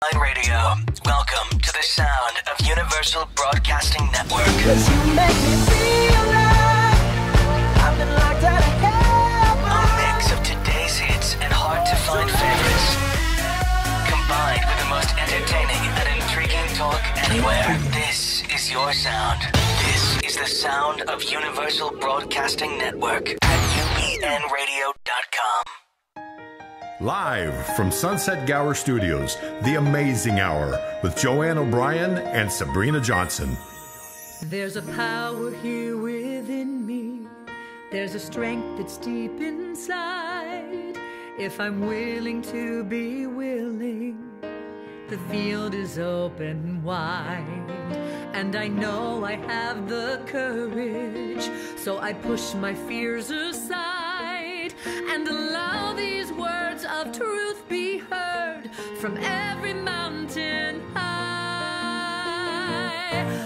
Radio. Welcome to the sound of Universal Broadcasting Network. 'Cause you make me feel like I've been locked out of heaven. A mix of today's hits and hard-to-find favorites, combined with the most entertaining and intriguing talk anywhere. This is your sound. This is the sound of Universal Broadcasting Network at ubnradio.com. Live from Sunset Gower Studios, The Amazing Hour with Joanne O'Brien and Sabrina Johnson. There's a power here within me. There's a strength that's deep inside. If I'm willing to be willing, the field is open wide. And I know I have the courage, so I push my fears aside and allow these words of truth be heard from every mountain high.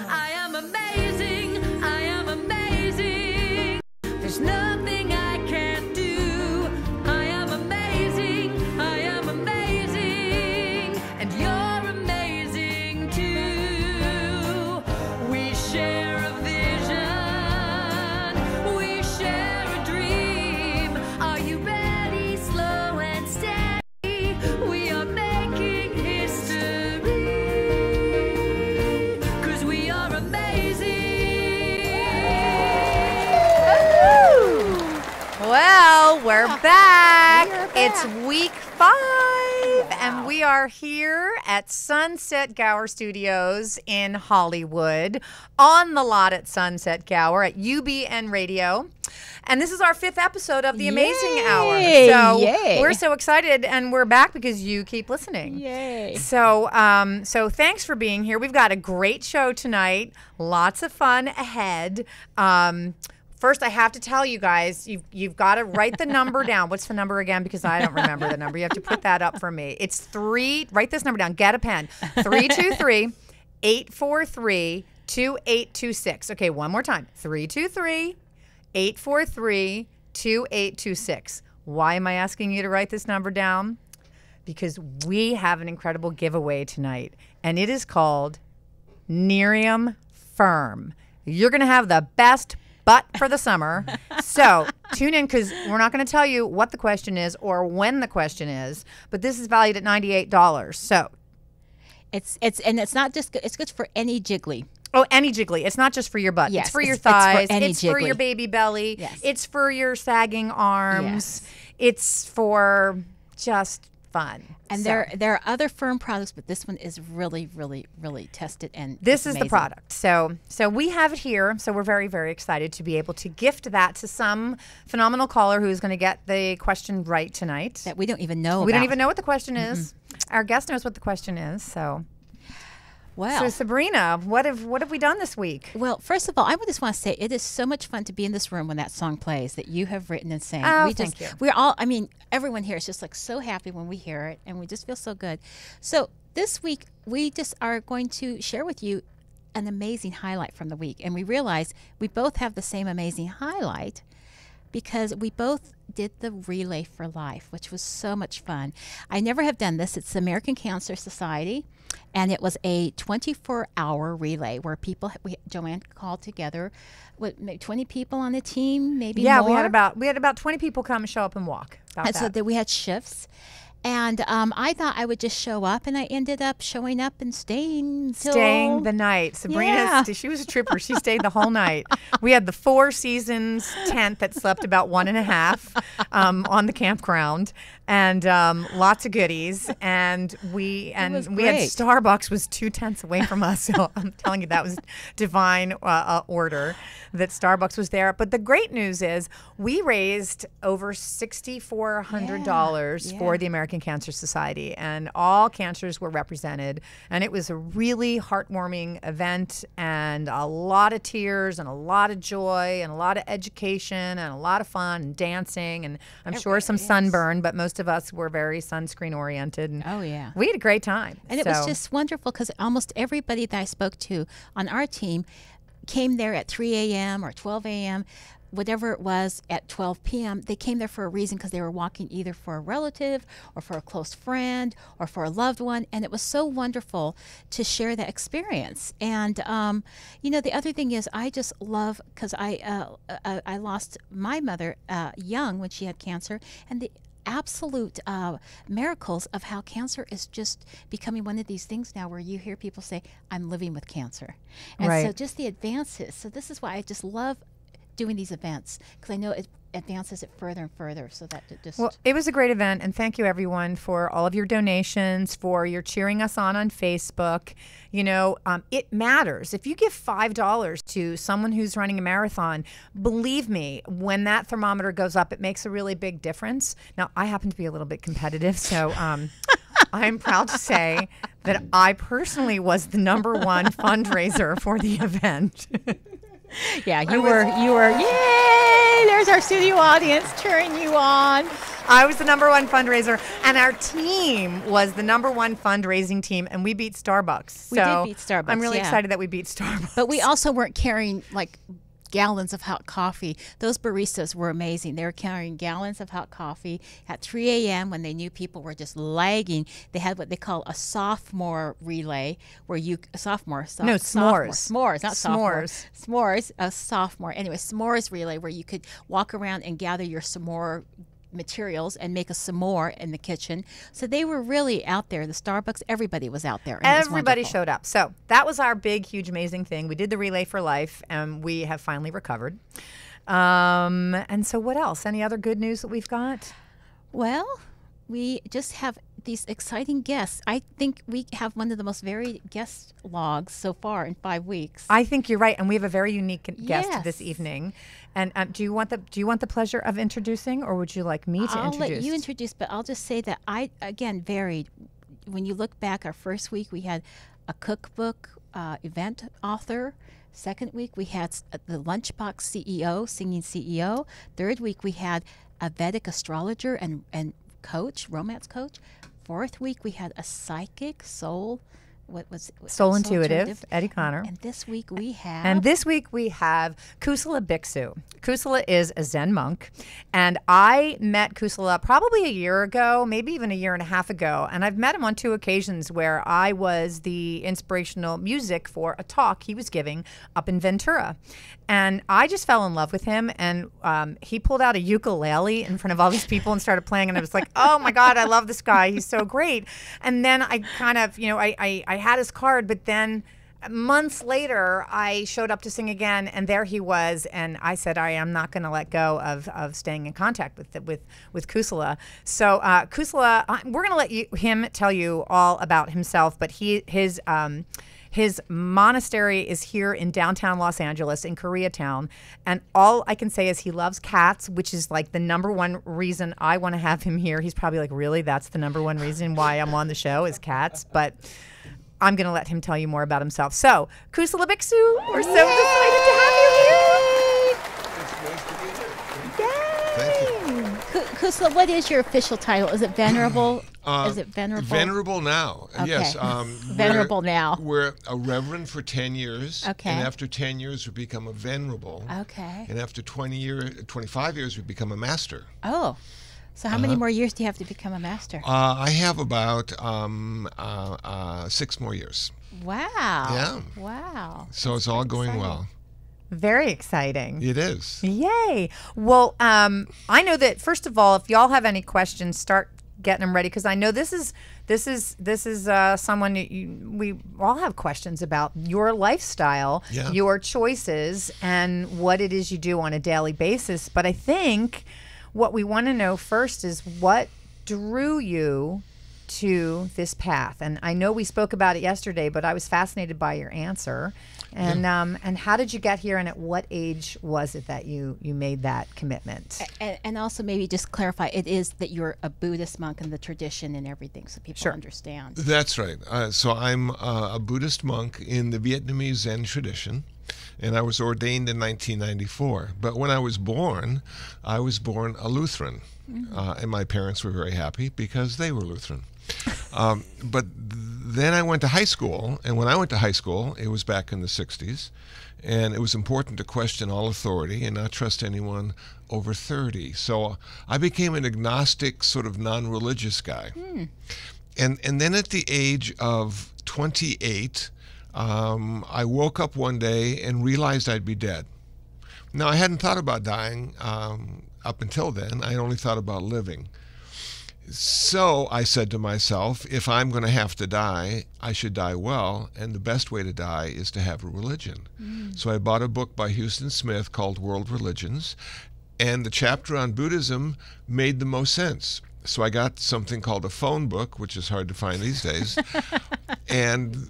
I am amazing, I am amazing. There's nothing I can't do. I am amazing, I am amazing. And you're amazing too. We share a vision, we share a dream. Are you ready? Slow and steady. We are making history. 'Cause we are amazing. Well, we're back. It's week 5, and we are here at Sunset Gower Studios in Hollywood, on the lot at Sunset Gower at UBN Radio. And this is our 5th episode of The Amazing Hour. So we're so excited, and we're back because you keep listening. Yay. So, so thanks for being here. We've got a great show tonight. Lots of fun ahead. First, I have to tell you guys, you've got to write the number down. What's the number again? Because I don't remember the number. You have to put that up for me. It's 3. Write this number down. Get a pen. 323-843-2826. Okay, one more time. 323-843-2826. Why am I asking you to write this number down? Because we have an incredible giveaway tonight, and it is called Nerium Firm. You're going to have the best butt for the summer. So tune in, because we're not going to tell you what the question is or when the question is, but this is valued at $98. So It's not just good. It's good for any jiggly. oh, any jiggly. It's not just for your butt. Yes, it's for your it's for thighs. any It's for jiggly. your baby belly. Yes. It's for your sagging arms. Yes. It's for just fun. And So there are other firm products, but this one is really, really, really tested, and this it's is the amazing. product. So we have it here. So we're very, very excited to be able to gift that to some phenomenal caller who's going to get the question right tonight. that we don't even know We about. don't even know what the question is. Our guest knows what the question is. So Well, Sabrina, what have we done this week? well, first of all, I would just want to say it is so much fun to be in this room when that song plays that you have written and sang. Oh, we thank you. We're all, I mean, everyone here is just like so happy when we hear it, and we just feel so good. So this week, we just are going to share with you an amazing highlight from the week. And we realize we both have the same amazing highlight because we both did the Relay for Life, which was so much fun. I never have done this. It's the American Cancer Society, and it was a 24-hour relay where Joanne called together, maybe 20 people on the team, maybe Yeah, more. we had about 20 people come, show up, and walk. About And so that. that we had shifts. And I thought I would just show up, and I ended up showing up and staying the night. Sabrina, she was a trooper. She stayed the whole night. We had the Four Seasons tent that slept about 1.5 on the campground, and lots of goodies. And we had great. Starbucks was 2 tents away from us. So I'm telling you, that was divine order that Starbucks was there. But the great news is we raised over $6,400 for the American Cancer Society, and all cancers were represented, and it was a really heartwarming event, and a lot of tears and a lot of joy and a lot of education and a lot of fun and dancing, and I'm sure some sunburn, but most of us were very sunscreen oriented, and Oh, yeah. we had a great time. And it was just wonderful because almost everybody that I spoke to on our team came there at 3 a.m. or 12 a.m. whatever it was at 12 p.m., they came there for a reason because they were walking either for a relative or for a close friend or for a loved one. And it was so wonderful to share that experience. And, the other thing is I just love, because I lost my mother young when she had cancer, and the absolute miracles of how cancer is just becoming one of these things now where you hear people say, I'm living with cancer. And so just the advances. So this is why I just love doing these events, because I know it advances it further and further. So that it just... Well, it was a great event, and thank you everyone for all of your donations, for your cheering us on Facebook. It matters. If you give $5 to someone who's running a marathon, believe me, when that thermometer goes up, it makes a really big difference. Now, I happen to be a little bit competitive, so I'm proud to say that I personally was the #1 fundraiser for the event. Yeah, you were, yay! There's our studio audience cheering you on. I was the #1 fundraiser, and our team was the #1 fundraising team, and we beat Starbucks. We did beat Starbucks. I'm really excited that we beat Starbucks. But we also weren't carrying gallons of hot coffee. Those baristas were amazing. They were carrying gallons of hot coffee at 3 a.m. when they knew people were just lagging. They had what they call a sophomore relay, where s'mores, not sophomore. S'mores, a sophomore. Anyway, s'mores relay, where you could walk around and gather your s'more materials and make a s'more in the kitchen. So they were really out there. The Starbucks, everybody was out there. Everybody showed up. So that was our big, huge, amazing thing. We did the Relay for Life, and we have finally recovered. And so what else? Any other good news that we've got? Well, we just have these exciting guests. I think we have one of the most varied guest logs so far in 5 weeks. I think you're right, and we have a very unique guest this evening. And do you want the pleasure of introducing, or would you like me to introduce? I'll let you introduce, but I'll just say that I, again, varied. When you look back, our first week we had a cookbook event author. Second week we had the Lunchbox CEO, singing CEO. Third week we had a Vedic astrologer and coach, romance coach. Fourth week we had a psychic soul intuitive, Eddie Connor. And this week we have Kusala Bhiksu. Kusala is a Zen monk, and I met Kusala probably a year ago, maybe even a year and a half ago, and I've met him on 2 occasions where I was the inspirational music for a talk he was giving up in Ventura. And I just fell in love with him, and he pulled out a ukulele in front of all these people and started playing, and I was like, oh my God, I love this guy. He's so great. And then I kind of, I had his card, but then months later, I showed up to sing again, and there he was, and I said, I am not going to let go of staying in contact with Kusala. So Kusala, we're going to let him tell you all about himself, but his monastery is here in downtown Los Angeles in Korea Town, and all I can say is he loves cats, which is like the #1 reason I want to have him here. He's probably like, really? That's the #1 reason why I'm on the show is cats? But I'm going to let him tell you more about himself. So, Kusala Bhiksu, we're so excited to have you here. It's nice to be here. Yay! Thank you. Kusala, what is your official title? Is it venerable? Is it venerable? Venerable now. Okay. Yes. Venerable now. We're a reverend for 10 years. Okay. And after 10 years, we become a venerable. Okay. And after 25 years, we become a master. Oh. So how many more years do you have to become a master? I have about 6 more years. Wow. Yeah. Wow. So it's all going well. Very exciting. It is. Yay. Well, I know that, first of all, if y'all have any questions, start getting them ready, because I know this is someone we all have questions about your lifestyle, your choices, and what it is you do on a daily basis. But I think what we want to know first is what drew you to this path. And I know we spoke about it yesterday, but I was fascinated by your answer. And and how did you get here, and at what age was it that you made that commitment? And also maybe just clarify, it is that you're a Buddhist monk in the tradition and everything, so people understand. That's right. So I'm a Buddhist monk in the Vietnamese Zen tradition, and I was ordained in 1994. But when I was born a Lutheran, and my parents were very happy because they were Lutheran. But then I went to high school, and when I went to high school, it was back in the 60s, and it was important to question all authority and not trust anyone over 30. So I became an agnostic, sort of non-religious guy. And then at the age of 28, I woke up one day and realized I'd be dead. Now, I hadn't thought about dying up until then. I only thought about living. So I said to myself, if I'm going to have to die, I should die well, and the best way to die is to have a religion. So I bought a book by Houston Smith called World Religions, and the chapter on Buddhism made the most sense. So I got something called a phone book, which is hard to find these days, and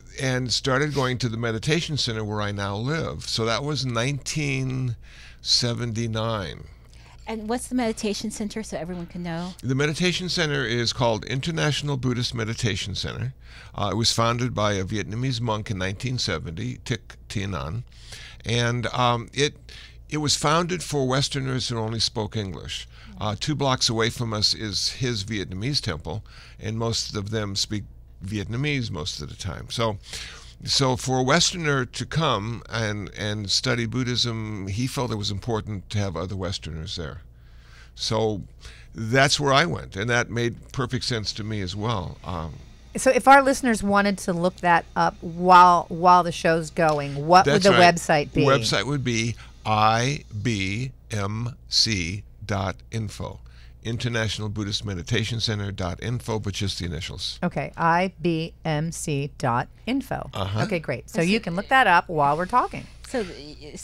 started going to the meditation center where I now live. So that was 1979. And what's the meditation center so everyone can know? The meditation center is called International Buddhist Meditation Center. It was founded by a Vietnamese monk in 1970, Thich Thien Nhan, and it was founded for Westerners who only spoke English. 2 blocks away from us is his Vietnamese temple, and most of them speak Vietnamese most of the time. So for a Westerner to come and study Buddhism, he felt it was important to have other Westerners there. So that's where I went, and that made perfect sense to me as well. So if our listeners wanted to look that up while the show's going, what would the website be? The website would be ibmc.info. International Buddhist Meditation Center.info, but just the initials. Okay, ibmc.info. Okay, great. So you can look that up while we're talking. So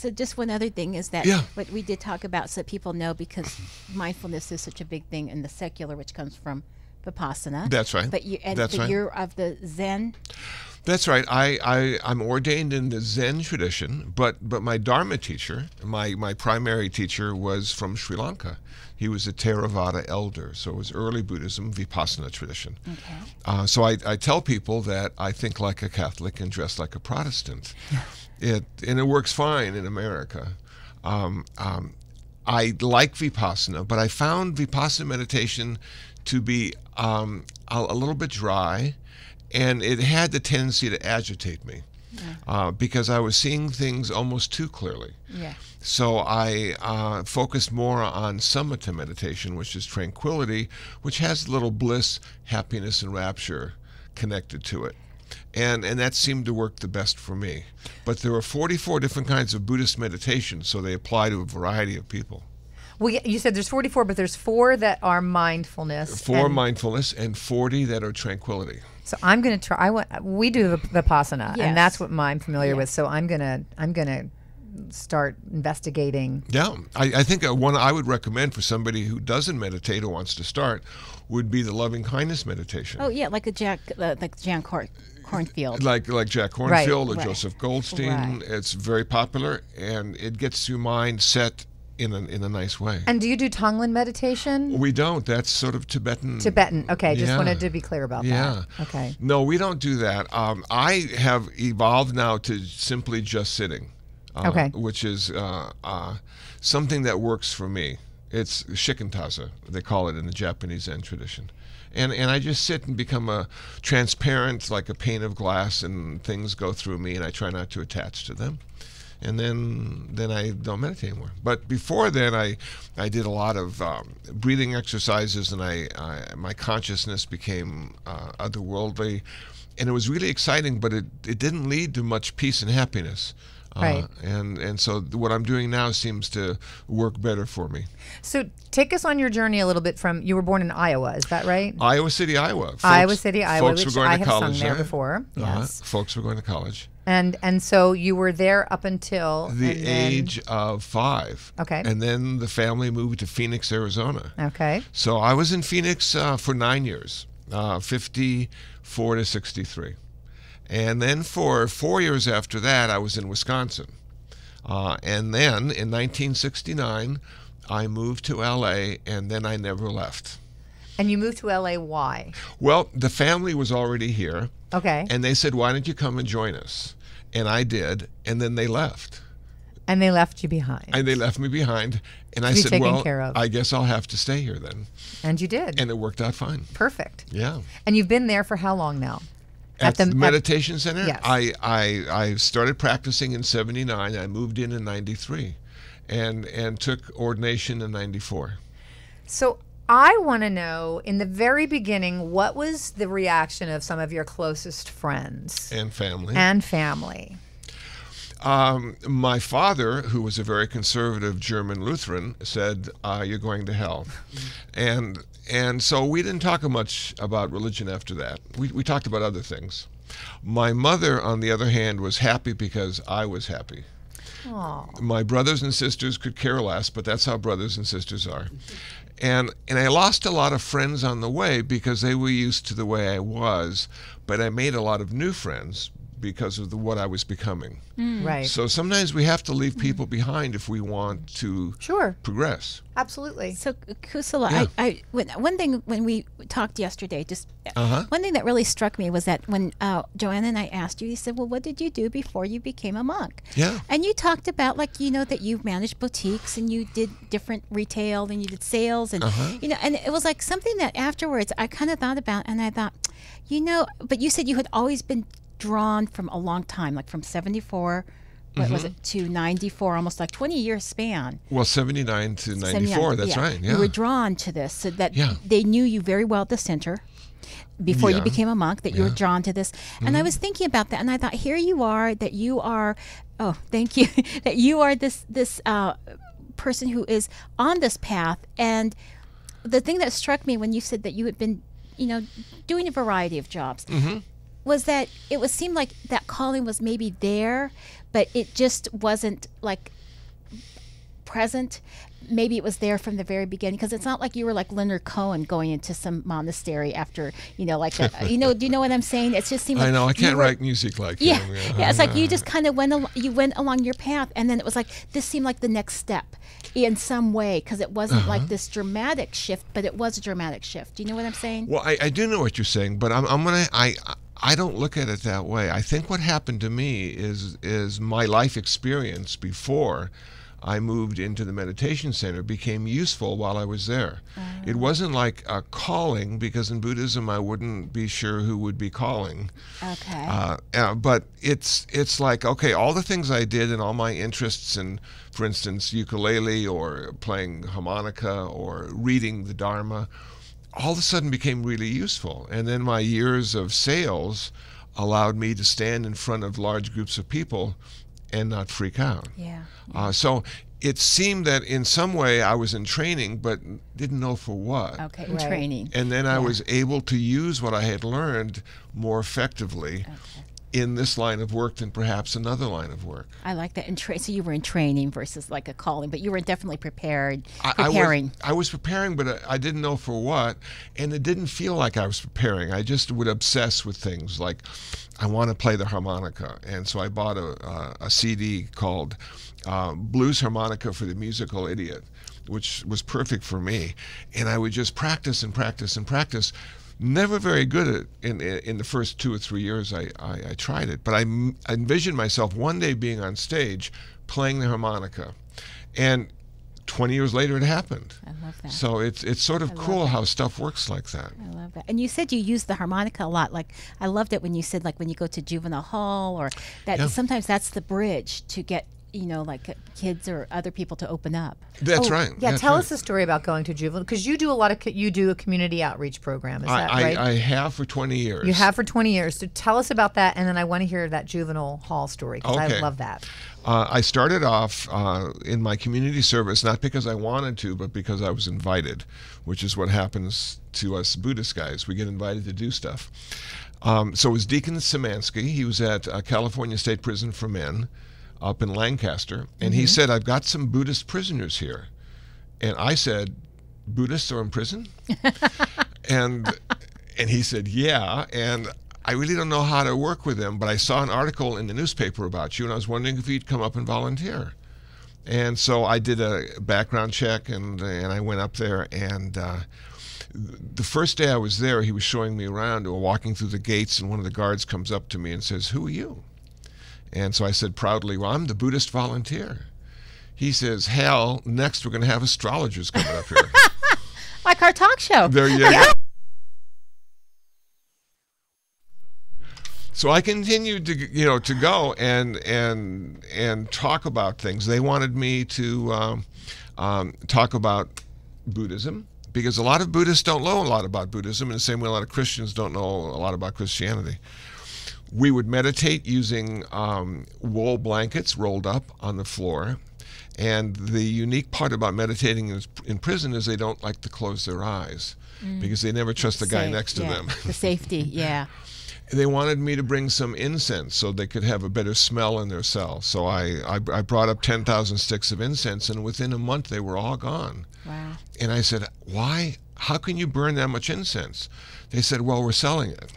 just one other thing is that what we did talk about, so people know, because mindfulness is such a big thing in the secular, which comes from Vipassana. That's right. But you're of the Zen. That's right. I'm ordained in the Zen tradition, but my Dharma teacher, my primary teacher, was from Sri Lanka. He was a Theravada elder, so it was early Buddhism, Vipassana tradition. Okay. So I tell people that I think like a Catholic and dress like a Protestant. And it works fine in America. I like Vipassana, but I found Vipassana meditation to be a little bit dry, and it had the tendency to agitate me because I was seeing things almost too clearly. Yeah. So I focused more on samatha meditation, which is tranquility, which has a little bliss, happiness, and rapture connected to it. And that seemed to work the best for me. But there are 44 different kinds of Buddhist meditation, so they apply to a variety of people. Well, you said there's 44, but there's 4 that are mindfulness. 4 mindfulness and 40 that are tranquility. So I'm going to try. We do the Vipassana, and that's what I'm familiar with. So I'm gonna start investigating. Yeah, I think one I would recommend for somebody who doesn't meditate or wants to start would be the loving kindness meditation. Oh yeah, like Jan Cornfield. Like Jack Cornfield or Right. Joseph Goldstein. Right. It's very popular, and it gets your mind set in a nice way. And do you do Tonglen meditation? We don't. That's sort of Tibetan. Okay, just Yeah. wanted to be clear about that. Okay. No, we don't do that. I have evolved now to simply just sitting. Which is something that works for me. It's shikantaza, they call it in the Japanese Zen tradition. And I just sit and become a transparent, like a pane of glass, and things go through me, and I try not to attach to them. And then I don't meditate anymore. But before then, I did a lot of breathing exercises, and my consciousness became otherworldly. And it was really exciting, but it didn't lead to much peace and happiness. Right. And so what I'm doing now seems to work better for me. So take us on your journey a little bit from, you were born in Iowa, is that right? Iowa City, Iowa. Folks were going to I have college sung there before. Yes. Folks were going to college. And so you were there up until the age of 5. Okay. And then the family moved to Phoenix, Arizona. Okay. So I was in Phoenix for 9 years, 54 to 63. And then for 4 years after that, I was in Wisconsin. And then in 1969, I moved to LA, and then I never left. And you moved to LA, why? Well, the family was already here. Okay. And they said, why don't you come and join us? And I did, and then they left. And they left you behind. And they left me behind. And I be said, taken well, care of. I guess I'll have to stay here then. And you did. And it worked out fine. Perfect. Yeah. And you've been there for how long now? At the meditation center? Yes. I started practicing in 79. I moved in 93 and took ordination in 94. So I want to know, in the very beginning, what was the reaction of some of your closest friends? And family. And family. My father, who was a very conservative German Lutheran, said, "You're going to hell," and so we didn't talk much about religion after that. We talked about other things. My mother, on the other hand, was happy because I was happy. Aww. My brothers and sisters could care less, but that's how brothers and sisters are. And I lost a lot of friends on the way because they were used to the way I was, but I made a lot of new friends because of what I was becoming. Right. So sometimes we have to leave people behind if we want to progress. Absolutely. So Kusala, one thing when we talked yesterday, one thing that really struck me was that when Joanne and I asked you, you said, well, what did you do before you became a monk? Yeah. And you talked about, like, that you managed boutiques and you did different retail and you did sales and, and it was like something that afterwards I kind of thought about, and I thought, but you said you had always been drawn from a long time, like from 74, what was it, to 94, almost like 20-year span. Well, 79 to 94, that's right. Yeah. You were drawn to this, so that they knew you very well at the center before you became a monk, that you were drawn to this. And I was thinking about that, and I thought, here you are, that you are, oh, thank you, that you are this person who is on this path. And the thing that struck me when you said that you had been, doing a variety of jobs, was that it seemed like that calling was maybe there, but it just wasn't like present. Maybe it was there from the very beginning, because it's not like you were like Leonard Cohen going into some monastery after, do you know what I'm saying? It just seemed like, I know, I can't write music like him. Yeah, it's like you just kind of went along your path, and then it was like this seemed like the next step in some way, because it wasn't like this dramatic shift, but it was a dramatic shift. Do you know what I'm saying? Well, I do know what you're saying, but I don't look at it that way. I think what happened to me is my life experience before I moved into the meditation center became useful while I was there. It wasn't like a calling, because in Buddhism I wouldn't be sure who would be calling. Okay. But it's like, okay, all the things I did and all my interests in, for instance, ukulele or playing harmonica or reading the Dharma, all of a sudden became really useful. And then my years of sales allowed me to stand in front of large groups of people and not freak out. Yeah. So it seemed that in some way I was in training, but didn't know for what. Okay, in training. And then I was able to use what I had learned more effectively in this line of work than perhaps another line of work. I like that. So you were in training versus like a calling, but you were definitely preparing. I was preparing, but I didn't know for what, and it didn't feel like I was preparing. I just would obsess with things like, I want to play the harmonica, and so I bought a CD called Blues Harmonica for the Musical Idiot, which was perfect for me, and I would just practice and practice and practice. Never very good at in the first 2 or 3 years I tried it, but I envisioned myself one day being on stage playing the harmonica, and 20 years later it happened. I love that. So it's sort of cool how stuff works like that. I love that. And you said you use the harmonica a lot. Like, I loved it when you said, like, when you go to juvenile hall, or that sometimes that's the bridge to get, like kids or other people to open up. That's right. Yeah, That's tell right. us the story about going to juvenile, because you do a community outreach program. Is that right? I have for 20 years. You have for 20 years. So tell us about that, and then I want to hear that juvenile hall story, because I love that. I started off in my community service, not because I wanted to, but because I was invited, which is what happens to us Buddhist guys. We get invited to do stuff. So it was Deacon Szymanski. He was at California State Prison for Men up in Lancaster, and he said, I've got some Buddhist prisoners here. And I said, Buddhists are in prison? and he said, yeah, and I really don't know how to work with them, but I saw an article in the newspaper about you, and I was wondering if you'd come up and volunteer. And so I did a background check, and I went up there, and the first day I was there, he was showing me around, or walking through the gates, and one of the guards comes up to me and says, who are you? And so I said proudly, well, I'm the Buddhist volunteer. He says, "Hal, next we're going to have astrologers coming up here." Like our talk show. There you go. So I continued to go and talk about things. They wanted me to talk about Buddhism, because a lot of Buddhists don't know a lot about Buddhism, in the same way a lot of Christians don't know a lot about Christianity. We would meditate using wool blankets rolled up on the floor. And the unique part about meditating in prison is they don't like to close their eyes, because they never trust the guy next to them. The safety, yeah. They wanted me to bring some incense so they could have a better smell in their cell. So I brought up 10,000 sticks of incense, and within a month they were all gone. Wow. And I said, "Why? How can you burn that much incense?" They said, "Well, we're selling it."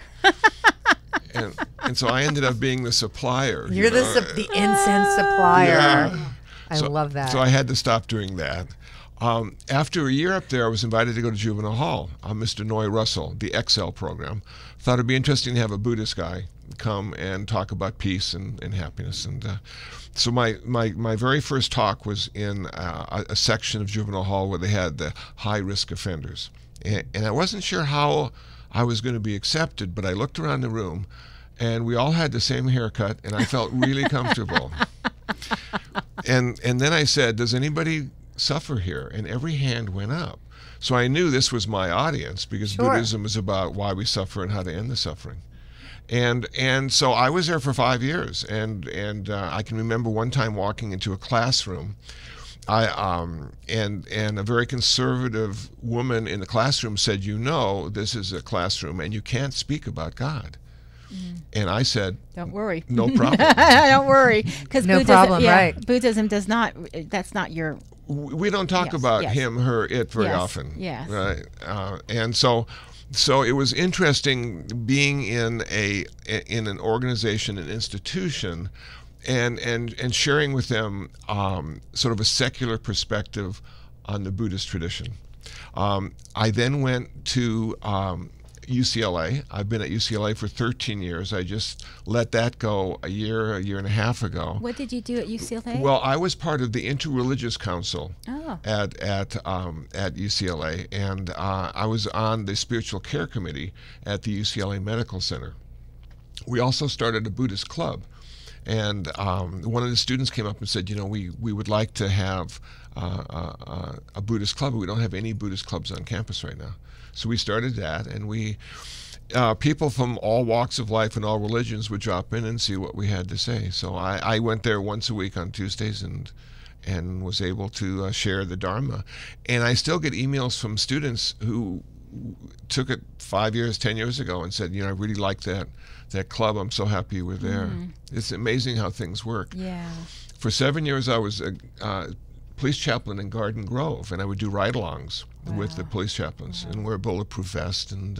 and so I ended up being the supplier. You're the incense supplier. Yeah. I love that. So I had to stop doing that. After a year up there, I was invited to go to juvenile hall. Mr. Noy Russell, the XL program, thought it'd be interesting to have a Buddhist guy come and talk about peace and happiness. And so my very first talk was in a section of juvenile hall where they had the high-risk offenders. And I wasn't sure how I was going to be accepted, but I looked around the room, and we all had the same haircut, and I felt really comfortable. And then I said, "Does anybody suffer here?" And every hand went up. So I knew this was my audience, because Buddhism is about why we suffer and how to end the suffering. And so I was there for 5 years, and I can remember one time walking into a classroom. And a very conservative woman in the classroom said, "This is a classroom and you can't speak about God." And I said, "Don't worry. No problem." Don't worry, because no problem, right? Buddhism does not. That's not your. We don't talk about him, her, it very often. Yes. Right. And so it was interesting being in an organization, an institution, and sharing with them sort of a secular perspective on the Buddhist tradition. I then went to UCLA. I've been at UCLA for 13 years. I just let that go a year and a half ago. What did you do at UCLA? Well, I was part of the Interreligious Council at UCLA, and I was on the Spiritual Care Committee at the UCLA Medical Center. We also started a Buddhist club. And one of the students came up and said, we would like to have a Buddhist club, but we don't have any Buddhist clubs on campus right now. So we started that, and people from all walks of life and all religions would drop in and see what we had to say. So I went there once a week on Tuesdays and was able to share the Dharma. And I still get emails from students who took it 5 years, 10 years ago and said, I really like that club. I'm so happy you were there. It's amazing how things work. Yeah. For 7 years, I was a police chaplain in Garden Grove, and I would do ride-alongs with the police chaplains and wear a bulletproof vest. And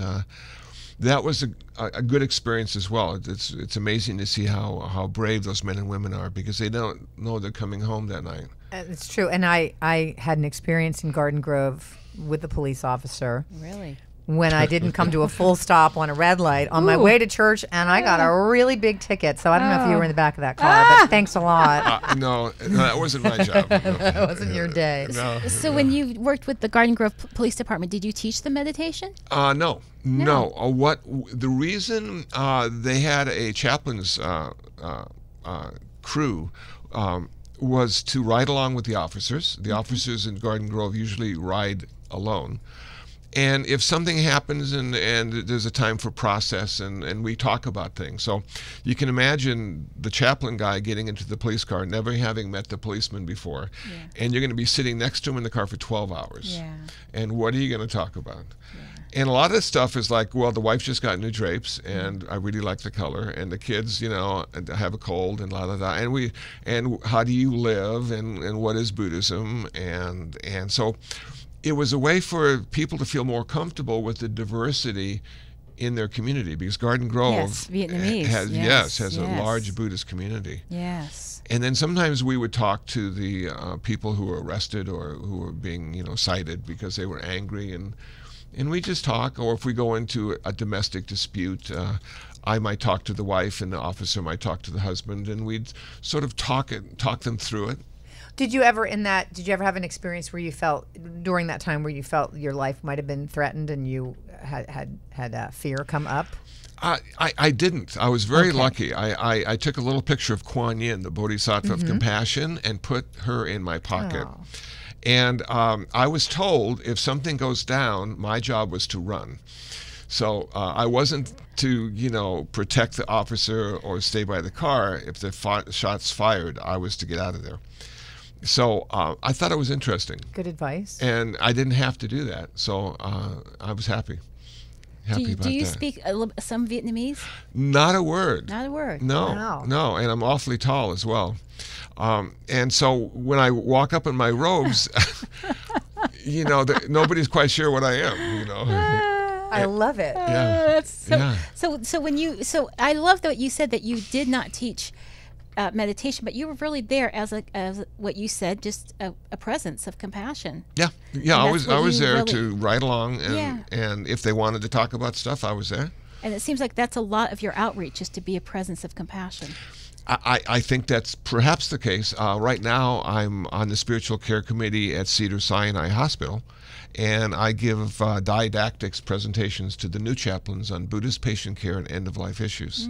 that was a good experience as well. It's amazing to see how brave those men and women are, because they don't know they're coming home that night. It's true. And I had an experience in Garden Grove with a police officer. Really? When I didn't come to a full stop on a red light on my way to church, and I got a really big ticket. So I don't know if you were in the back of that car, but thanks a lot. No, that wasn't my job. No. That wasn't your day. No. So when you worked with the Garden Grove Police Department, did you teach them meditation? No. The reason they had a chaplain's crew was to ride along with the officers. The officers in Garden Grove usually ride alone. And if something happens and there's a time for process and we talk about things. So you can imagine the chaplain guy getting into the police car, never having met the policeman before. Yeah. And you're going to be sitting next to him in the car for 12 hours. Yeah. And what are you going to talk about? Yeah. And a lot of this stuff is like, well, the wife just got new drapes and I really like the color. And the kids, have a cold and la. And how do you live and what is Buddhism? And so it was a way for people to feel more comfortable with the diversity in their community, because Garden Grove Vietnamese. has a large Buddhist community. Yes. And then sometimes we would talk to the people who were arrested or who were being cited because they were angry, and we just talk. Or if we go into a domestic dispute, I might talk to the wife and the officer might talk to the husband, and we'd sort of talk them through it. Did you ever have an experience where you felt during that time where you felt your life might have been threatened and you had fear come up? I didn't. I was very lucky. I took a little picture of Kuan Yin, the Bodhisattva of compassion, and put her in my pocket. Oh. And I was told if something goes down, my job was to run. So I wasn't to, protect the officer or stay by the car. If the shots fired, I was to get out of there. So I thought it was interesting. Good advice. And I didn't have to do that. So I was happy. Do you speak some Vietnamese? Not a word. Not a word. No, Wow. no, and I'm awfully tall as well. And so when I walk up in my robes, nobody's quite sure what I am. I love it. Yeah. So I love that you said that you did not teach meditation, but you were really there as what you said, just a presence of compassion. Yeah. I was there really, to ride along, and if they wanted to talk about stuff, I was there. And it seems like that's a lot of your outreach, is to be a presence of compassion. I think that's perhaps the case. Right now, I'm on the spiritual care committee at Cedars-Sinai Hospital, and I give didactics presentations to the new chaplains on Buddhist patient care and end-of-life issues.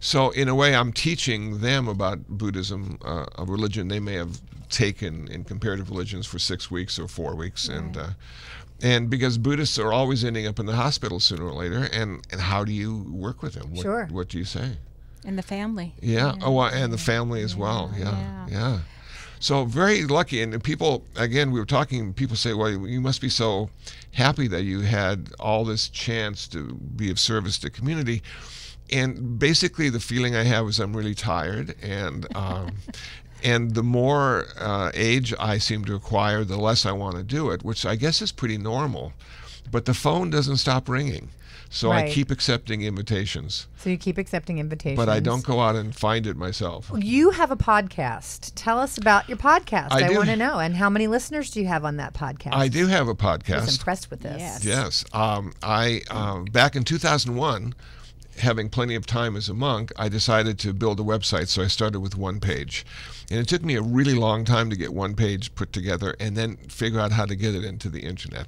So in a way, I'm teaching them about Buddhism, a religion they may have taken in comparative religions for 6 weeks or 4 weeks, and because Buddhists are always ending up in the hospital sooner or later, and how do you work with them? What do you say? And the family. Yeah. And the family as well. Yeah. So very lucky. And people, again, we were talking, people say, well, you must be so happy that you had all this chance to be of service to the community. And basically the feeling I have is I'm really tired. And and the more age I seem to acquire, the less I want to do it, which I guess is pretty normal. But the phone doesn't stop ringing. So I keep accepting invitations. So you keep accepting invitations. But I don't go out and find it myself. You have a podcast. Tell us about your podcast. I do. want to know. And how many listeners do you have on that podcast? I do have a podcast. I was impressed with this. Yes. Back in 2001, having plenty of time as a monk, I decided to build a website. So I started with one page. And it took me a really long time to get one page put together and then figure out how to get it into the internet.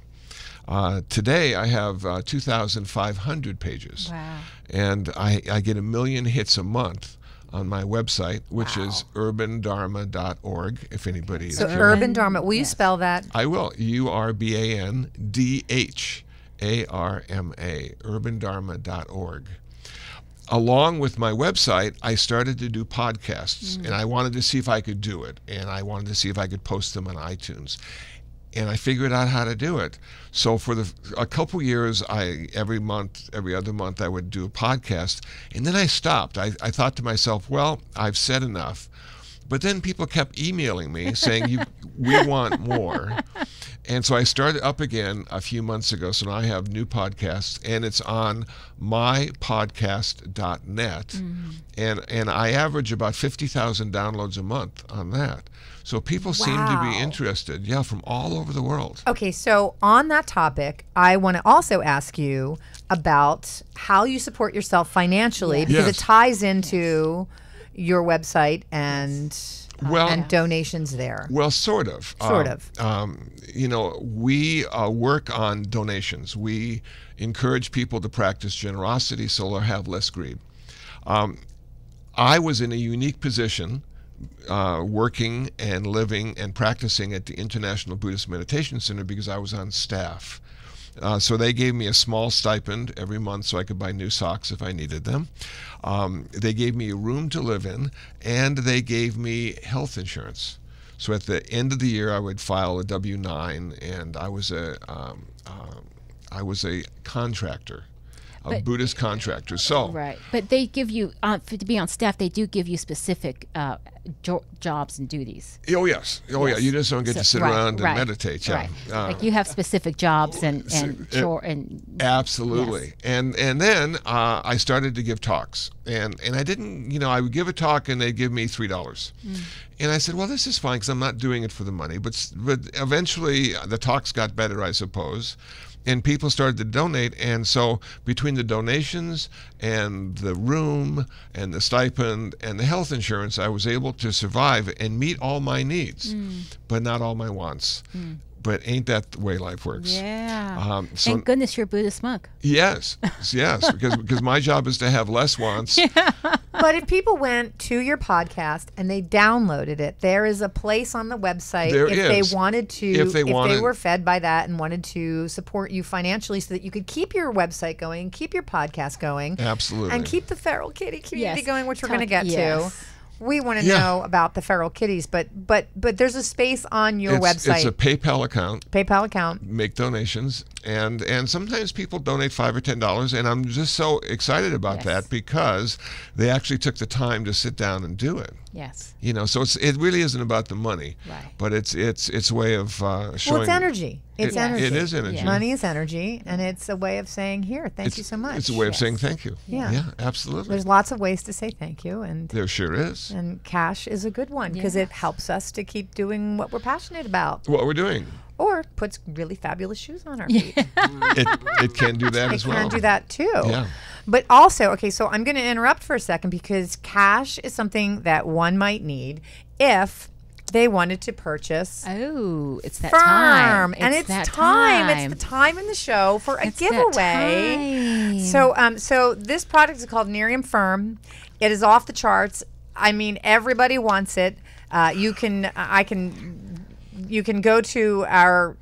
Today I have 2,500 pages. Wow. And I get 1 million hits a month on my website, which is urbandharma.org, if anybody is curious. Urban Dharma. Will you spell that? I will. URBANDHARMA, urbandharma.org. Along with my website, I started to do podcasts, and I wanted to see if I could do it, and I wanted to see if I could post them on iTunes. And I figured out how to do it. So for a couple years, every other month, I would do a podcast. And then I stopped. I thought to myself, well, I've said enough. But then people kept emailing me saying, we want more. And so I started up again a few months ago. So now I have new podcasts, and it's on mypodcast.net. And I average about 50,000 downloads a month on that. So people seem to be interested, from all over the world. Okay, so on that topic, I want to also ask you about how you support yourself financially, because it ties into your website and donations there. Well, sort of. We work on donations. We encourage people to practice generosity so they'll have less greed. I was in a unique position working and living and practicing at the International Buddhist Meditation Center because I was on staff. So they gave me a small stipend every month so I could buy new socks if I needed them. They gave me a room to live in, and they gave me health insurance. So at the end of the year, I would file a W-9, and I was a contractor. Buddhist contractor. So right, but they give you to be on staff. They do give you specific jobs and duties. Oh yes, yeah. You just don't get to sit around and meditate. Yeah, right. Like you have specific jobs and absolutely. Yes. And then I started to give talks, and I didn't. I would give a talk and they'd give me $3. And I said, well, this is fine because I'm not doing it for the money. But eventually the talks got better, I suppose. and people started to donate. And so between the donations and the room and the stipend and the health insurance, I was able to survive and meet all my needs, but not all my wants. But ain't that the way life works? Yeah. So, Thank goodness you're a Buddhist monk. yes, because my job is to have less wants. But if people went to your podcast and they downloaded it, there is a place on the website they wanted to, if they were fed by that and wanted to support you financially so that you could keep your website going, keep your podcast going. Absolutely. And keep the feral kitty community Yes. going, which we're going to get to. Yes. We want to know about the feral kitties, but there's a space on your website. It's a PayPal account. PayPal account. Make donations, and sometimes people donate $5 or $10, and I'm just so excited about that because they actually took the time to sit down and do it. Yes. You know, so it really isn't about the money, Right. but it's a way of showing. Well, it's energy. It's energy. It is energy. Yeah. Money is energy, and it's a way of saying, here, thank you so much. It's a way of saying thank you. Yeah. Yeah, absolutely. There's lots of ways to say thank you, and There sure is. cash is a good one because it helps us to keep doing what we're passionate about, What we're doing, or puts really fabulous shoes on our feet. it can do that It as well. can do that too. Yeah. But also, okay, so I'm going to interrupt for a second because cash is something that one might need if they wanted to purchase Oh, it's that firm. time. And it's that time. It's the time in the show for a It's that giveaway. time. So this product is called Nerium Firm. It is off the charts. I mean, everybody wants it. You can go to our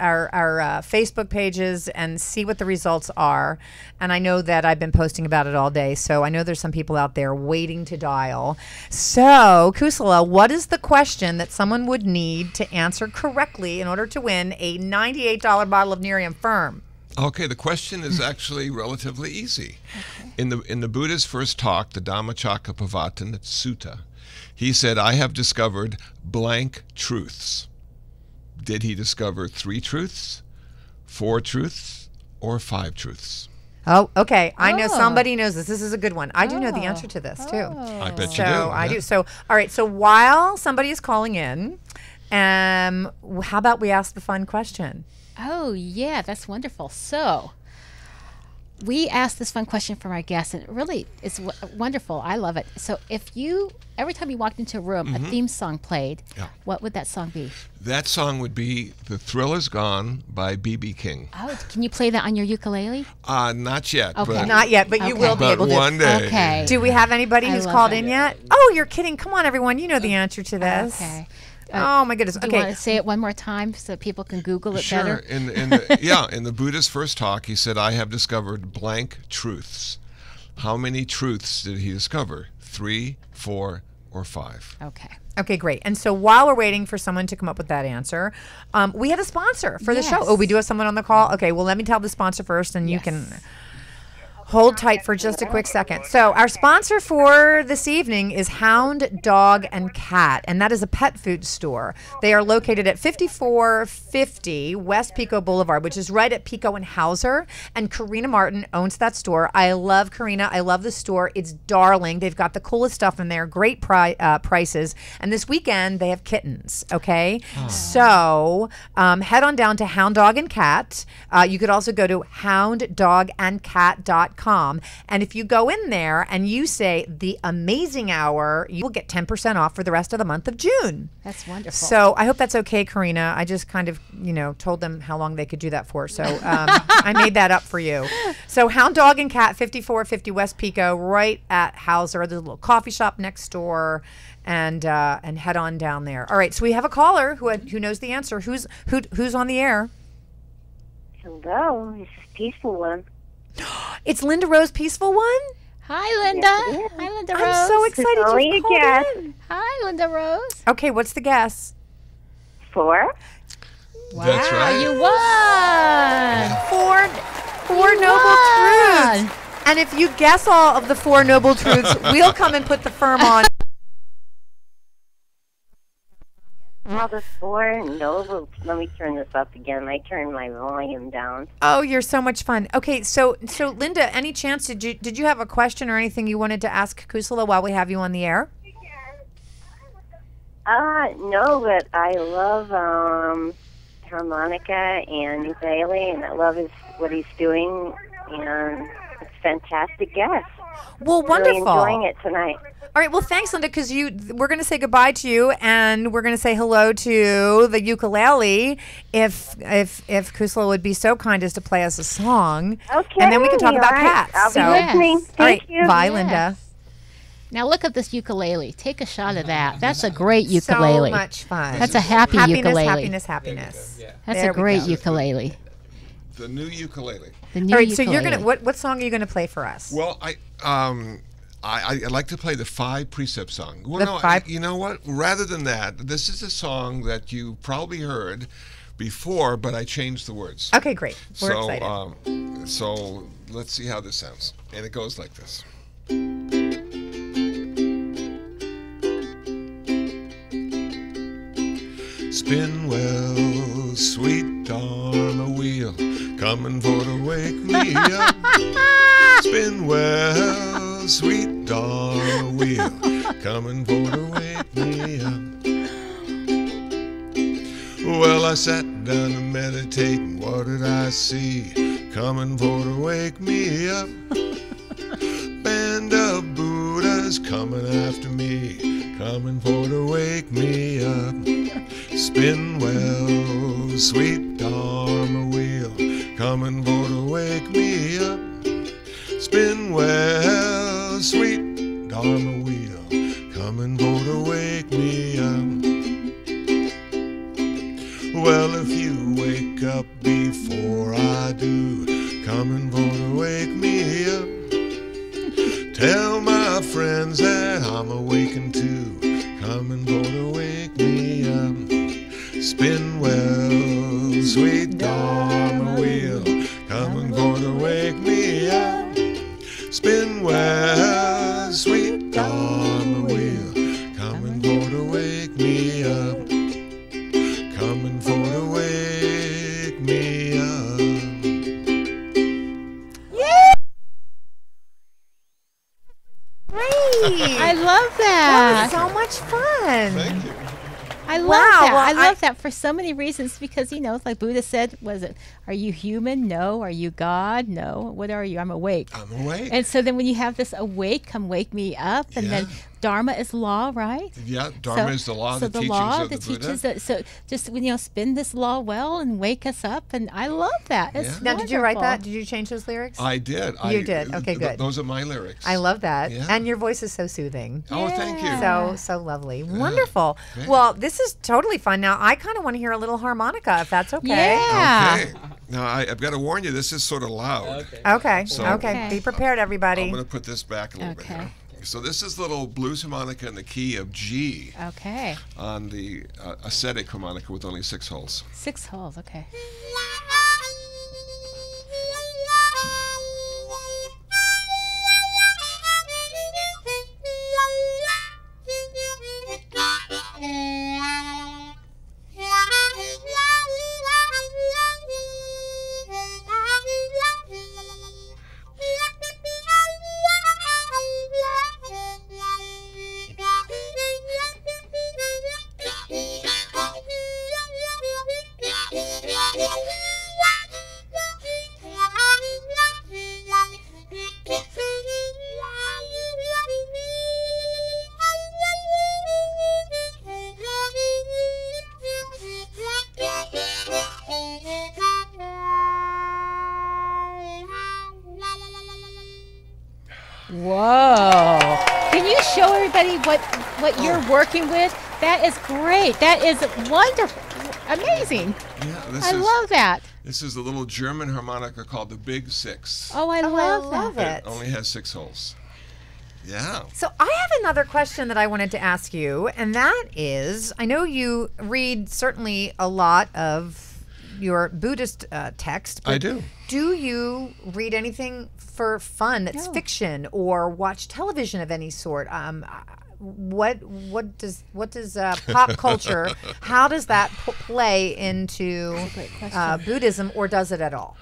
Facebook pages and see what the results are. And I know that I've been posting about it all day, so I know there's some people out there waiting to dial. So, Kusala, what is the question that someone would need to answer correctly in order to win a $98 bottle of Nerium Firm? Okay, the question is actually relatively easy. In the Buddha's first talk, the Dhammacakkappavattana Sutta, he said, "I have discovered blank truths." Did he discover 3 truths, 4 truths, or 5 truths? Oh, okay. I know somebody knows this. This is a good one. I do know the answer to this, too. I bet you do. So I yeah. do. So, all right. So while somebody is calling in, how about we ask the fun question? Oh, yeah, that's wonderful. So we asked this fun question from our guests, and it really is wonderful. I love it. So every time you walked into a room, a theme song played, what would that song be? That song would be "The Thrill Is Gone" by B.B. King. Oh, can you play that on your ukulele? Not yet. Okay. But, Not yet, but you will be but able to. one day. Okay. Do we have anybody I who's love called it. in yet? Oh, you're kidding. Come on, everyone. You know the answer to this. Okay. Oh, my goodness. Do you want Okay. to say it one more time so people can Google it Sure. better? In the Buddha's first talk, he said, "I have discovered blank truths." How many truths did he discover? 3, 4, or 5? Okay. Okay, great. And so while we're waiting for someone to come up with that answer, we had a sponsor for the show. Yes. Oh, we do have someone on the call? Okay, well, let me tell the sponsor first, and you can hold tight for just a quick second. So our sponsor for this evening is Hound, Dog, and Cat, and that is a pet food store. They are located at 5450 West Pico Boulevard, which is right at Pico and Hauser, and Karina Martin owns that store. I love Karina. I love the store. It's darling. They've got the coolest stuff in there, great prices, and this weekend they have kittens, okay? So head on down to Hound, Dog, and Cat. You could also go to hounddogandcat.com. And if you go in there and you say the amazing hour, you will get 10% off for the rest of the month of June. That's wonderful. So I hope that's okay, Karina. I just kind of, told them how long they could do that for. So I made that up for you. So Hound, Dog, and Cat, 5450 West Pico, right at Hauser. There's a little coffee shop next door. And head on down there. All right, so we have a caller who knows the answer. Who's on the air? Hello, this is Peaceful One. It's Linda Rose, Peaceful One. Hi, Linda. Yes, Hi, Linda Rose. I'm so excited only you a called guess. in. Hi, Linda Rose. Okay, what's the guess? 4. Wow, That's right. you won. Four noble truths. And if you guess all of the 4 noble truths, we'll come and put the firm on. Well, the 4 noble. Let me turn this up again. I turned my volume down. Oh, you're so much fun. Okay, so Linda, any chance did you have a question or anything you wanted to ask Kusala while we have you on the air? No, but I love harmonica and ukulele, and I love what he's doing, and it's a fantastic guest. Well, Really wonderful. enjoying it tonight. All right. Well, thanks, Linda, because we're going to say goodbye to you, and we're going to say hello to the ukulele. If Kusala would be so kind as to play us a song, Okay. and then we can talk about all right. cats. I'll be listening. Yes. All right. Thank you. Bye, Yes. Linda. Now look at this ukulele. Take a shot of that. That's a great ukulele. So much fun. That's a happy happiness, ukulele. happiness. That's There a we great go. ukulele. The new ukulele. The new All right. So ukulele. you're gonna what song are you gonna play for us? Well, I like to play the 5 precept song. Well, The no, 5 you know what? Rather than that, this is a song that you probably heard before, but I changed the words. Okay, great. We're excited. So let's see how this sounds. And it goes like this. Spin well, sweet Dharma wheel, coming for to wake me up. Spin well, sweet Dharma wheel, coming for to wake me up. Well, I sat down to meditate, and what did I see? Coming for to wake me up. Band of Buddhas coming after me, coming for to wake me up. Spin well, sweet Dharma wheel, coming for to wake me up. Spin well, sweet Dharma wheel, coming for to wake me up. Well, if you wake up before I do, coming for to wake me up. Tell my friends that I'm awakened too, coming for to wake me up. Spin well, sweet Dharma wheel, coming for to wake me up. Spin well, sweet Dharma wheel, coming for to wake me up. Coming for to wake me up. Great. I love That that. was so much fun. Thank you. I love Wow, that. well, I I- love that for so many reasons because, like Buddha said, was it, are you human? No. Are you God? No. What are you? I'm awake. I'm awake. And so then when you have this awake, come wake me up, and then Yeah. Dharma is law, right? Yeah, Dharma is the law, so the teachings of the Buddha. teaches that. So just spin this law well and wake us up, and I love that. It's Now, did you write that? wonderful. Did you change those lyrics? I did. You did. Okay, good. Those are my lyrics. I love that. Yeah. And your voice is so soothing. Oh, thank you. So lovely. Wonderful. great. Well, this is totally fun. Now, I kind of want to hear a little harmonica, if that's okay. Yeah. Okay. Now, I've got to warn you, this is sort of loud. Okay. So- okay. Be prepared, everybody. I'm going to put this back a little bit Okay. here. So this is little blues harmonica in the key of G Okay. on the ascetic harmonica with only 6 holes. 6 holes. Okay. Whoa. Can you show everybody what you're working with? That is great. That is wonderful. Amazing. Yeah, I love that. This is a little German harmonica called the Big Six. Oh, I Oh, love I that. love it. It only has 6 holes. Yeah. So I have another question that I wanted to ask you, and that is, I know you read certainly a lot of your Buddhist text. I but do. Do you read anything for fun that's No. fiction or watch television of any sort? What does pop culture? How does that play into great question. Buddhism, or does it at all?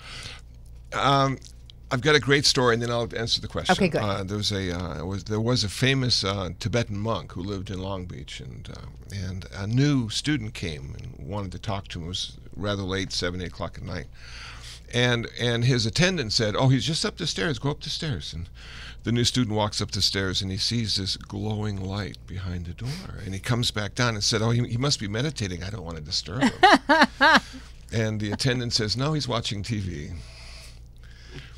I've got a great story, and then I'll answer the question. Okay, good. There was a famous Tibetan monk who lived in Long Beach, and a new student came and wanted to talk to him. It was rather late, 7, 8 o'clock at night, and his attendant said, "Oh, he's just up the stairs. Go up the stairs." And the new student walks up the stairs, and he sees this glowing light behind the door, and he comes back down and said, "Oh, he must be meditating. I don't want to disturb him." And the attendant says, "No, he's watching TV."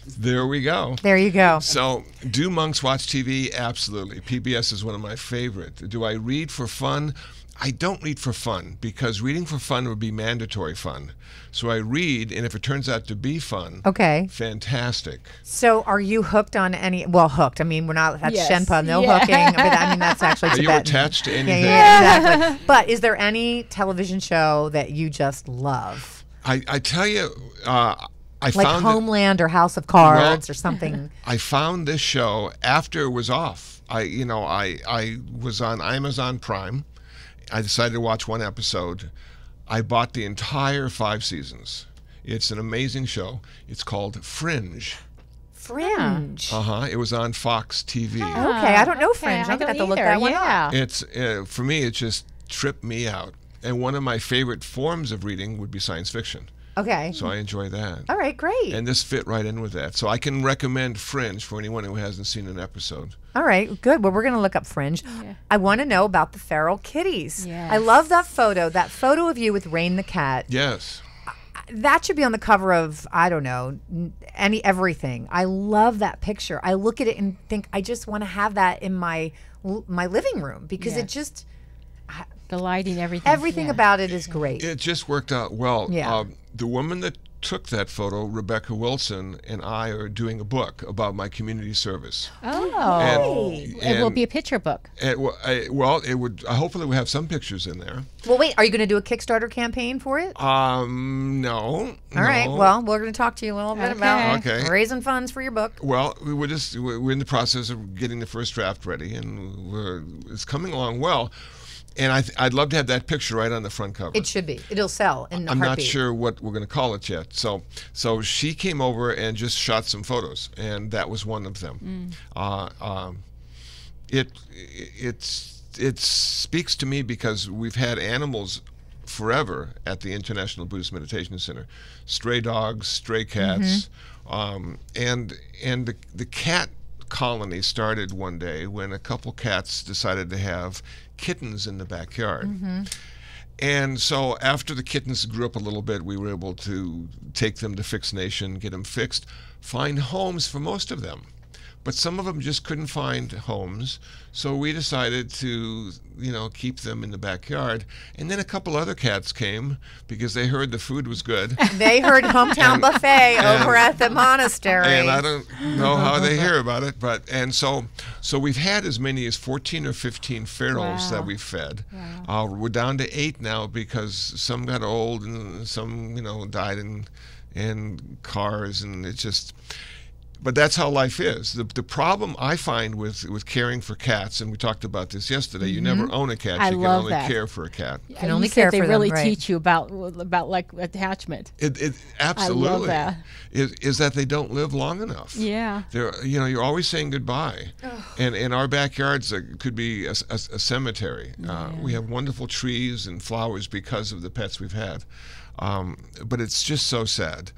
There we go. There you go. So, do monks watch TV? Absolutely. PBS is one of my favorite. Do I read for fun? I don't read for fun, because reading for fun would be mandatory fun. So I read, and if it turns out to be fun, Okay. fantastic. So are you hooked on any, well, hooked. I mean, we're not, that's Yes. Shenpa, no Yeah. hooking. But I mean, that's actually Are you Tibetan. attached to Yeah, anything? yeah, exactly. But is there any television show that you just love? I tell you, I Like found Homeland or House of Cards or something? I found this show after it was off. I was on Amazon Prime. I decided to watch one episode. I bought the entire 5 seasons. It's an amazing show. It's called Fringe. Fringe. It was on Fox TV. Okay, I don't know Okay, Fringe. I I'm going to have to don't look either. that one Yeah. up. It's for me, it just tripped me out. And one of my favorite forms of reading would be science fiction. Okay. So I enjoy that. All right, great. And this fit right in with that. So I can recommend Fringe for anyone who hasn't seen an episode. All right, good. Well, we're going to look up Fringe. I want to know about the feral kitties. Yes. I love that photo of you with Rain the cat. Yes. That should be on the cover of, I don't know, everything. I love that picture. I look at it and think, I just want to have that in my living room, because it just, The lighting, everything. about it is great. It just worked out well. Yeah. The woman that took that photo, Rebecca Wilson, and I are doing a book about my community service. Oh. It will And- be a picture book. It would. Hopefully, we have some pictures in there. Well, wait, are you going to do a Kickstarter campaign for it? No. All right. Well, we're going to talk to you a little bit about Okay. raising funds for your book. Well, we're in the process of getting the first draft ready, and it's coming along well. And I'd love to have that picture right on the front cover. It should be. It'll sell in a I'm heartbeat. not sure what we're going to call it yet. So she came over and just shot some photos, and that was one of them. It speaks to me because we've had animals forever at the International Buddhist Meditation Center, stray dogs, stray cats, and the cat colony started one day when a couple cats decided to have kittens in the backyard. And so after the kittens grew up a little bit, we were able to take them to Fix Nation, get them fixed, find homes for most of them. But some of them just couldn't find homes, so we decided to, keep them in the backyard. And then a couple other cats came because they heard the food was good. They heard Hometown Buffet over at the monastery. And I don't know how they hear about it, so we've had as many as 14 or 15 ferals that we've fed. We're down to 8 now because some got old and some, died in cars, and it's just. But that's how life is. The problem I find with caring for cats, and we talked about this yesterday, you never own a cat. I you can love only that. care for a cat. You can only You said care they for them, really right. teach you about like attachment. It absolutely I love that. Is that they don't live long enough. Yeah. You're always saying goodbye, and in our backyards could be a cemetery. We have wonderful trees and flowers because of the pets we've had, but it's just so sad.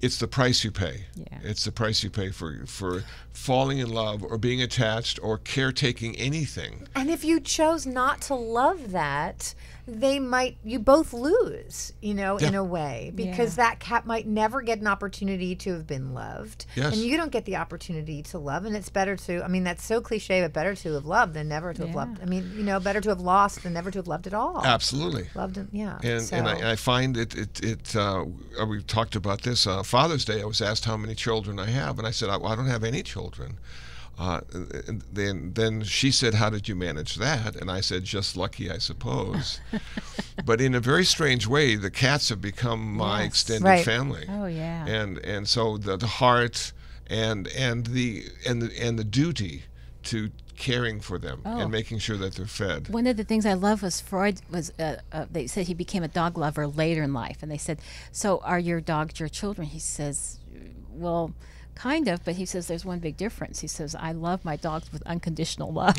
It's the price you pay. Yeah. It's the price you pay for falling in love or being attached or caretaking anything. And if you chose not to love that, you both lose, in a way, because that cat might never get an opportunity to have been loved. Yes. And you don't get the opportunity to love. And it's better that's so cliche, but better to have loved than never to have loved. I mean, better to have lost than never to have loved at all. Absolutely. Loved him, yeah. And I find we talked about this, Father's Day, I was asked how many children I have, and I said, I don't have any children. Then she said, how did you manage that? And I said, just lucky, I suppose. But in a very strange way, the cats have become my extended family. Oh yeah. And so the heart and the duty to caring for them and making sure that they're fed. One of the things I love was Freud was they said he became a dog lover later in life, and they said, so are your dogs your children? He says, well, kind of, but he says there's one big difference. He says, I love my dogs with unconditional love.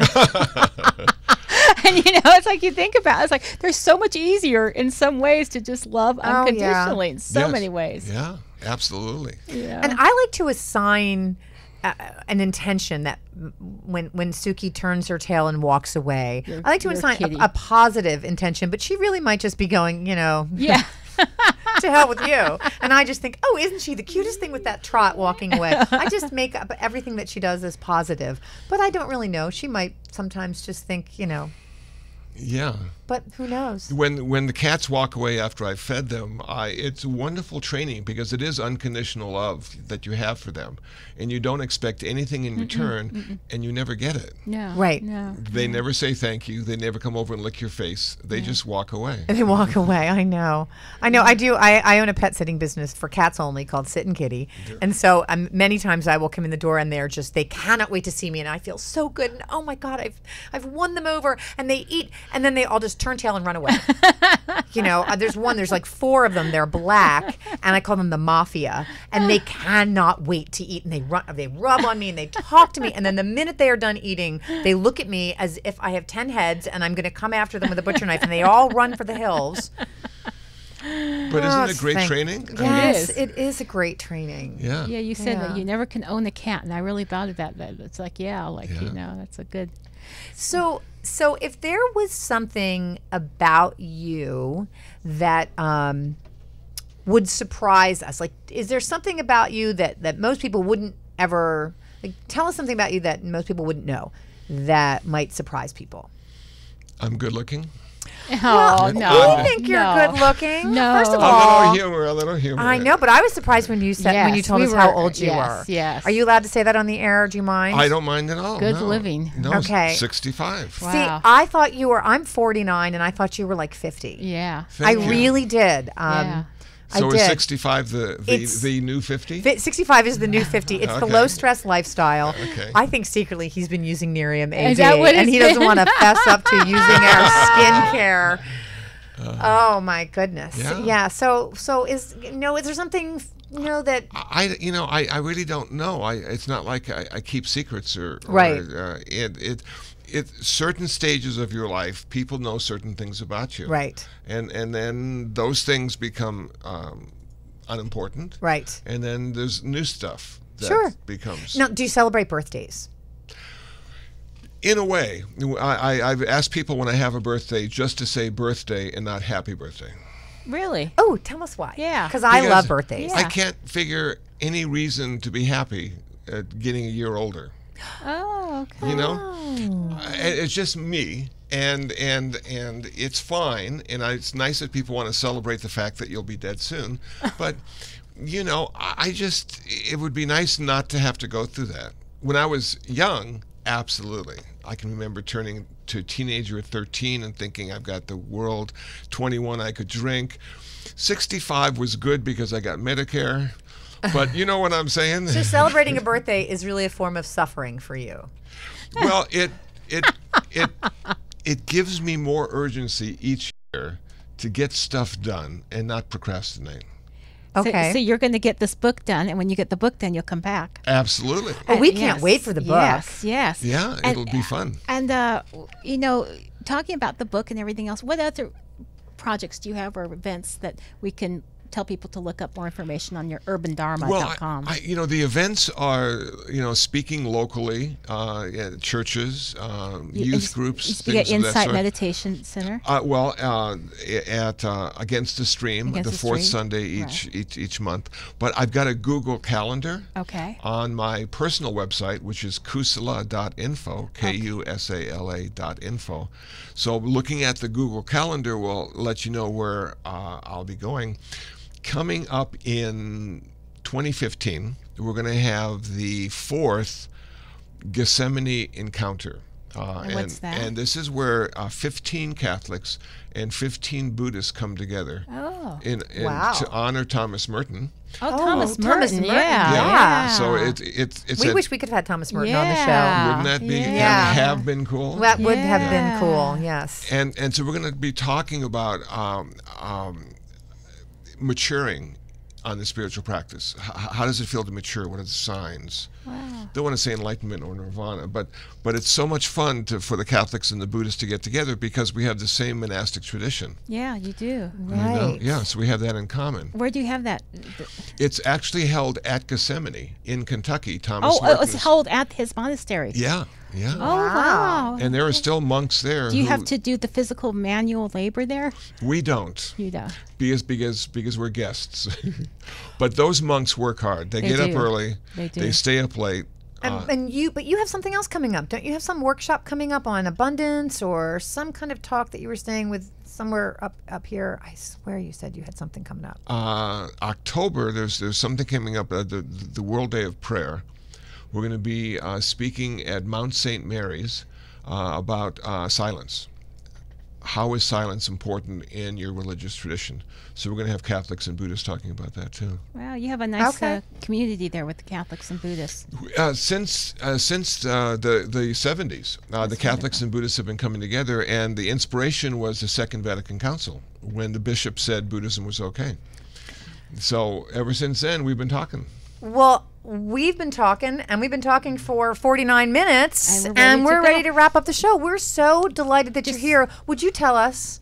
And it's like you think about it, it's like there's so much easier in some ways to just love unconditionally in so many ways. Yeah, absolutely. Yeah. And I like to assign an intention that when Suki turns her tail and walks away, I like to assign a positive intention, but she really might just be going, Yeah. to hell with you. And I just think, oh, isn't she the cutest thing with that trot walking away? I just make up everything that she does as positive. But I don't really know. She might sometimes just think, Yeah. But who knows? When the cats walk away after I've fed them, it's wonderful training because it is unconditional love that you have for them, and you don't expect anything in return, and you never get it. No. Right. No. They never say thank you. They never come over and lick your face. They just walk away. And they walk away. I know. I do. I own a pet sitting business for cats only called Sit and Kitty. And so many times I will come in the door and they cannot wait to see me. And I feel so good. And oh my God, I've won them over. And they eat. And then they all just turn tail and run away. There's like 4 of them. They're black. And I call them the mafia. And they cannot wait to eat. And they rub on me and they talk to me. And then the minute they are done eating, they look at me as if I have 10 heads and I'm going to come after them with a butcher knife. And they all run for the hills. But isn't it great training? Yes, it is a great training. Yeah. Yeah, you said that you never can own a cat, and I really valued that. It's like, that's a good. So if there was something about you that would surprise us, like, is there something about you that most people wouldn't ever, like, tell us something about you that most people wouldn't know that might surprise people? I'm good looking. Oh, no. We think you're good looking. No. First of all, A little humor. I know, but I was surprised when you told us how old you were. Yes. Are you allowed to say that on the air? Do you mind? I don't mind at all. Good no. living. No, Okay. 65. Wow. See, I thought I'm 49, and I thought you were like 50. Yeah. Thank you. Really did. Yeah. So I is did. 65 the new 50? 65 is the new 50. It's the Okay. low stress lifestyle. Okay. I think secretly he's been using Nerium AD, Is that what and it's he doesn't been? want to fess up to using our skincare. Oh my goodness. Yeah. So is there something that I really don't know. It's not like I keep secrets or Right. It certain stages of your life, people know certain things about you. Right. And then those things become unimportant. Right. And then there's new stuff that Sure. becomes. Now, do you celebrate birthdays? In a way, I've asked people when I have a birthday just to say birthday and not happy birthday. Really? Oh, tell us why. Yeah. Because I Because love birthdays. Yeah. I can't figure any reason to be happy at getting a year older. Oh, okay. You know, it's just me, and it's fine, and it's nice that people want to celebrate the fact that you'll be dead soon, but it would be nice not to have to go through that. When I was young, absolutely. I can remember turning to a teenager at 13 and thinking I've got the world. 21, I could drink. 65 was good because I got Medicare. But you know what I'm saying? So celebrating a birthday is really a form of suffering for you. Well, it gives me more urgency each year to get stuff done and not procrastinate. Okay. So you're going to get this book done, and when you get the book done, you'll come back. Absolutely. Oh, we can't wait for the book. Yes. Yeah, it'll be fun. And, talking about the book and everything else, what other projects do you have or events that we can tell people to look up more information on your urbandharma.com? Well, the events are, speaking locally, at churches, youth groups, You things get of that Insight sort. Meditation Center. At Against the Stream, Against the the fourth Stream. Sunday each month. But I've got a Google Calendar Okay. on my personal website, which is kusala.info, Kusala.info. So looking at the Google Calendar will let you know where I'll be going. Coming up in 2015, we're going to have the 4th Gethsemane Encounter. And what's that? And this is where 15 Catholics and 15 Buddhists come together Oh. Wow. to honor Thomas Merton. Oh, Thomas Thomas Merton. Merton. Yeah. So it's We a, wish we could have had Thomas Merton on the show. Yeah. wouldn't that be Yeah. have been cool? That would have been Yeah. cool, yes. And so we're going to be talking about maturing on the spiritual practice. How does it feel to mature? What are the signs? Wow. Don't want to say enlightenment or nirvana, but it's so much fun for the Catholics and the Buddhists to get together because we have the same monastic tradition. Yeah, you do. You know? Yeah, so we have that in common. Where do you have that? It's actually held at Gethsemane in Kentucky. Thomas Oh, it's held at his monastery. Yeah, yeah. Oh, wow. And there are still monks there. Do you have to do the physical manual labor there? We don't. You don't. Because we're guests. But those monks work hard. They get up early. They do. They stay up late. But you have something else coming up. Don't you have some workshop coming up on abundance or some kind of talk that you were staying with somewhere up here? I swear you said you had something coming up. October, there's something coming up, the World Day of Prayer. We're going to be speaking at Mount St. Mary's about silence. How is silence important in your religious tradition? So we're going to have Catholics and Buddhists talking about that too. Wow, you have a nice community there with the Catholics and Buddhists. Since the 70s, the Catholics and Buddhists have been coming together, and the inspiration was the Second Vatican Council when the bishop said Buddhism was okay. So ever since then, we've been talking. Well, we've been talking, and we've been talking for 49 minutes, and we're ready to wrap up the show. We're so delighted that you're here. Would you tell us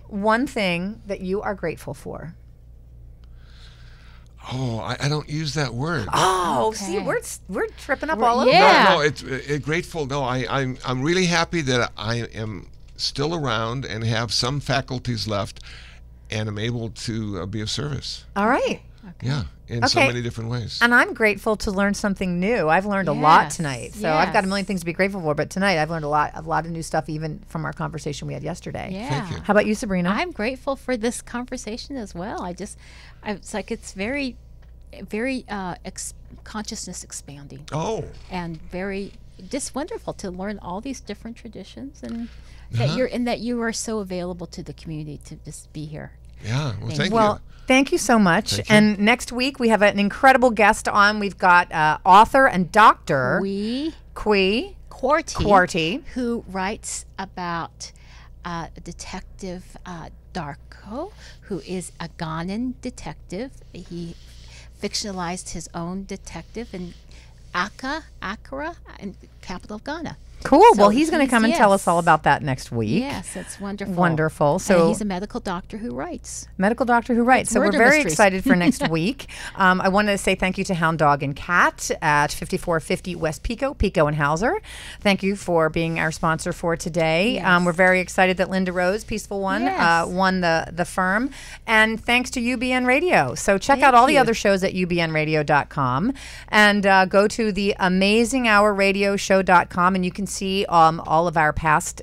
one thing that you are grateful for? Oh, I don't use that word. Oh, Okay. see, we're tripping up all over. Yeah. No, it's grateful. No, I'm really happy that I am still around and have some faculties left, and I'm able to be of service. All right. Yeah, in so many different ways. And I'm grateful to learn something new. I've learned a lot Yes, tonight. So I've got a yes. million things to be grateful for, but tonight I've learned a lot of new stuff even from our conversation we had yesterday. Yeah. Thank you. How about you, Sabrina? I'm grateful for this conversation as well. It's like it's very, very consciousness expanding Oh, and very just wonderful to learn all these different traditions and that you are so available to the community to just be here. yeah. Well, thank Well, you. thank you so much. Thank you. And next week we have an incredible guest on. We've got author and doctor Kui Quarty, who writes about Detective Darko, who is a Ghanan detective. He fictionalized his own detective in Accra, in the capital of Ghana. Cool. So Well, he's going to come and tell us yes. all about that next week. Yes, it's wonderful. Wonderful. And So he's a medical doctor who writes. medical doctor who writes. So we're murder very mysteries. excited for next week. I want to say thank you to Hound Dog and Cat at 5450 West Pico and Hauser. Thank you for being our sponsor for today. Yes. We're very excited that Linda Rose, Peaceful One, Yes. won the firm. And thanks to UBN Radio. So check Thank out all the you. other shows at ubnradio.com and go to the amazinghourradioshow.com and you can see all of our past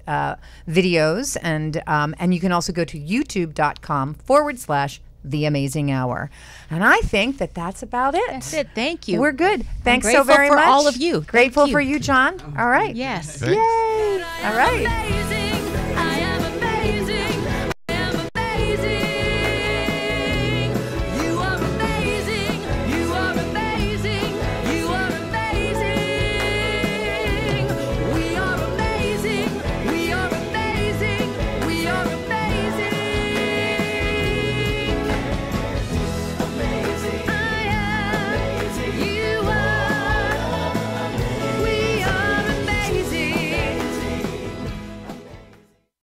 videos and you can also go to youtube.com/The Amazing Hour. And I think that's about it. That's it. Thank you. We're good. Thanks so grateful very for much. all of you. Thank Grateful you. for you, John. All right. Yes. Thanks. Yay. All right. Amazing.